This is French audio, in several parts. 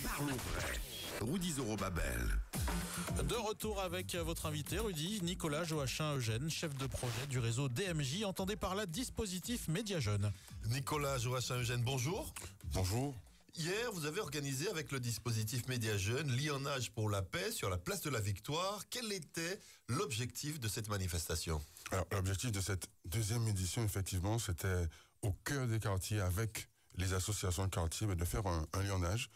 Parlons vrai. Rudy Zorobabel. De retour avec votre invité, Rudy, Nicolas Joachim Eugène, chef de projet du réseau DMJ, entendez par là dispositif Média Jeune. Nicolas Joachim Eugène, bonjour. Bonjour. Hier, vous avez organisé avec le dispositif Média Jeune l'INH pour la paix sur la place de la Victoire. Quel était l'objectif de cette manifestation? Alors, l'objectif de cette deuxième édition, effectivement, c'était au cœur des quartiers, avec les associations de quartier, de faire un lionnage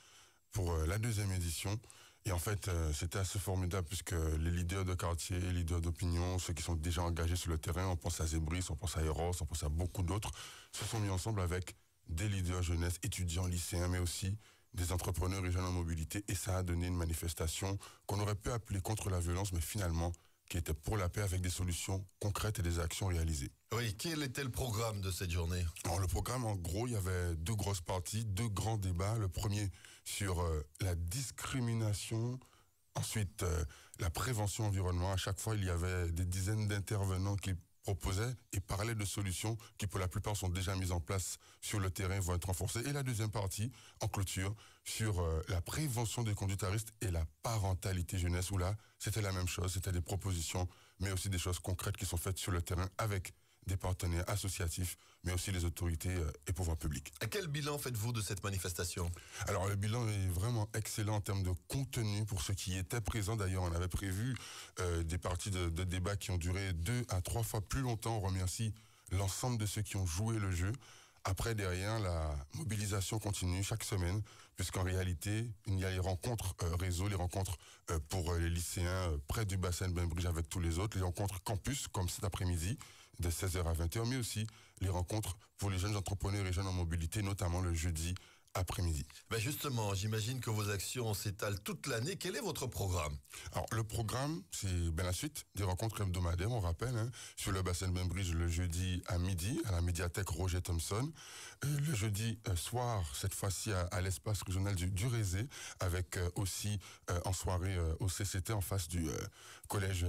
pour la deuxième édition. Et en fait, c'était assez formidable puisque les leaders de quartier, les leaders d'opinion, ceux qui sont déjà engagés sur le terrain, on pense à Zébris, on pense à Eros, on pense à beaucoup d'autres, se sont mis ensemble avec des leaders jeunesse, étudiants, lycéens, mais aussi des entrepreneurs et jeunes en mobilité. Et ça a donné une manifestation qu'on aurait pu appeler contre la violence, mais finalement qui était pour la paix avec des solutions concrètes et des actions réalisées. Oui, quel était le programme de cette journée? Alors le programme, en gros, il y avait deux grosses parties, deux grands débats. Le premier sur la discrimination, ensuite la prévention environnement. À chaque fois, il y avait des dizaines d'intervenants qui proposaient et parlaient de solutions qui, pour la plupart, sont déjà mises en place sur le terrain, vont être renforcées. Et la deuxième partie, en clôture, sur la prévention des conduites à risque et la parentalité jeunesse, où là, c'était la même chose, c'était des propositions, mais aussi des choses concrètes qui sont faites sur le terrain avec des partenaires associatifs, mais aussi les autorités et pouvoirs publics. Quel bilan faites-vous de cette manifestation? Alors, le bilan est vraiment excellent en termes de contenu pour ceux qui étaient présents. D'ailleurs, on avait prévu des parties de débat qui ont duré 2 à 3 fois plus longtemps. On remercie l'ensemble de ceux qui ont joué le jeu. Après, derrière, la mobilisation continue chaque semaine, puisqu'en réalité, il y a les rencontres réseau, les rencontres pour les lycéens près du bassin de Bainbridge avec tous les autres, les rencontres campus, comme cet après-midi, de 16h à 20h, mais aussi les rencontres pour les jeunes entrepreneurs et jeunes en mobilité, notamment le jeudi après-midi. Ben justement, j'imagine que vos actions s'étalent toute l'année. Quel est votre programme? Alors, le programme, c'est la suite des rencontres hebdomadaires, on rappelle, sur le bassin de Bainbridge le jeudi à midi, à la médiathèque Roger Thompson. Le jeudi soir, cette fois-ci, à l'espace régional du Rézé, avec aussi en soirée au CCT, en face du collège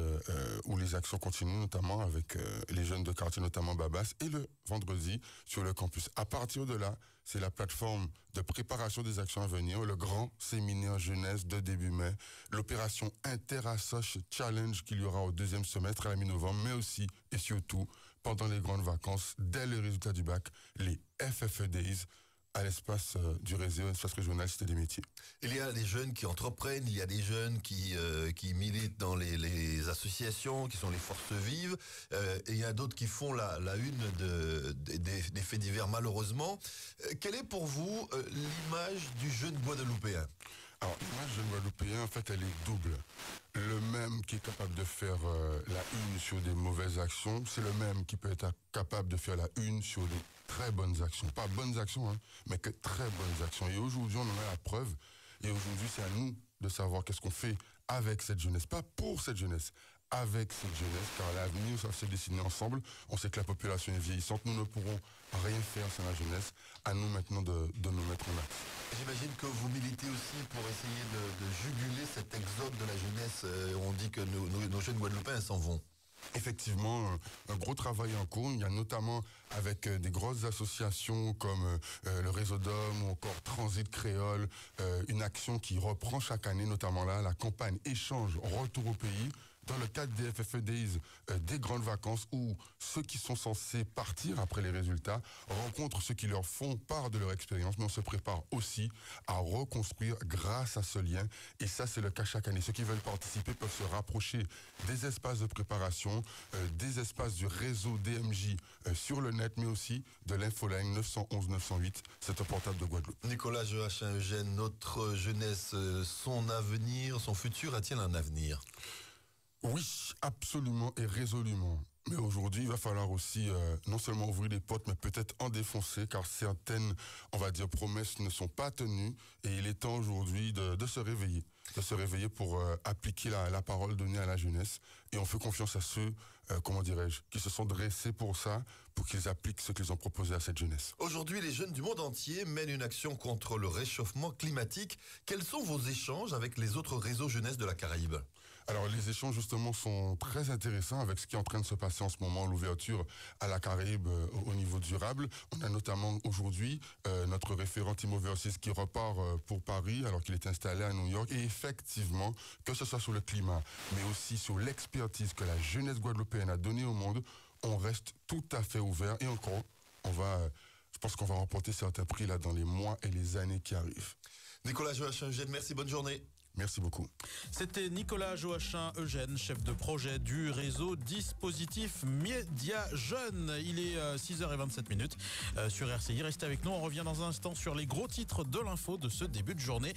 où les actions continuent, notamment avec les jeunes de quartier, notamment Babas, et le vendredi sur le campus. À partir de là, c'est la plateforme de préparation des actions à venir, le grand séminaire jeunesse de début mai, l'opération Inter-Assoc Challenge qu'il y aura au deuxième semestre à la mi-novembre, mais aussi et surtout pendant les grandes vacances, dès le résultat du bac, les FFE Days à l'espace du réseau, l'espace régional Cité des métiers. Il y a des jeunes qui entreprennent, il y a des jeunes qui militent dans les associations, qui sont les forces vives, et il y a d'autres qui font la une des faits divers, malheureusement. Quelle est pour vous l'image du jeune guadeloupéen? Alors, l'image jeune guadeloupéen, en fait, elle est double. Le même qui est capable de faire la une sur des mauvaises actions, c'est le même qui peut être capable de faire la une sur des très bonnes actions. Pas bonnes actions, mais que très bonnes actions. Et aujourd'hui, on en a la preuve. Et aujourd'hui, c'est à nous de savoir qu'est-ce qu'on fait avec cette jeunesse. Pas pour cette jeunesse, avec cette jeunesse, car l'avenir, ça va se dessiner ensemble. On sait que la population est vieillissante. Nous ne pourrons rien faire sans la jeunesse. À nous maintenant de nous mettre en axe. J'imagine que vous militez aussi pour essayer de juguler cet exode de la jeunesse. On dit que nos jeunes Guadeloupéens s'en vont. Effectivement, un gros travail en cours. Il y a notamment avec des grosses associations comme le Réseau d'Hommes ou encore Transit Créole, une action qui reprend chaque année, notamment là, la campagne Échange Retour au pays, dans le cadre des FFE Days, des grandes vacances où ceux qui sont censés partir après les résultats rencontrent ceux qui leur font part de leur expérience, mais on se prépare aussi à reconstruire grâce à ce lien. Et ça, c'est le cas chaque année. Ceux qui veulent participer peuvent se rapprocher des espaces de préparation, des espaces du réseau DMJ sur le net, mais aussi de l'infoline 911 908, c'est un portable de Guadeloupe. Nicolas Joachim Eugène, notre jeunesse, son avenir, son futur a-t-il un avenir? Oui, absolument et résolument. Mais aujourd'hui, il va falloir aussi non seulement ouvrir les portes, mais peut-être en défoncer, car certaines, on va dire, promesses ne sont pas tenues. Et il est temps aujourd'hui de se réveiller. De se réveiller pour appliquer la parole donnée à la jeunesse. Et on fait confiance à ceux, qui se sont dressés pour ça, pour qu'ils appliquent ce qu'ils ont proposé à cette jeunesse. Aujourd'hui, les jeunes du monde entier mènent une action contre le réchauffement climatique. Quels sont vos échanges avec les autres réseaux jeunesse de la Caraïbe? Alors les échanges justement sont très intéressants avec ce qui est en train de se passer en ce moment, l'ouverture à la Caraïbe au niveau durable. On a notamment aujourd'hui notre référent Timo Versis qui repart pour Paris alors qu'il est installé à New York. Et effectivement, que ce soit sur le climat, mais aussi sur l'expertise que la jeunesse guadeloupéenne a donnée au monde, on reste tout à fait ouvert. Et encore, je pense qu'on va remporter certains prix là dans les mois et les années qui arrivent. Nicolas Joachim Eugène, merci, bonne journée. Merci beaucoup. C'était Nicolas Joachim Eugène, chef de projet du réseau Dispositif Média Jeune. Il est 6h27 sur RCI. Restez avec nous, on revient dans un instant sur les gros titres de l'info de ce début de journée.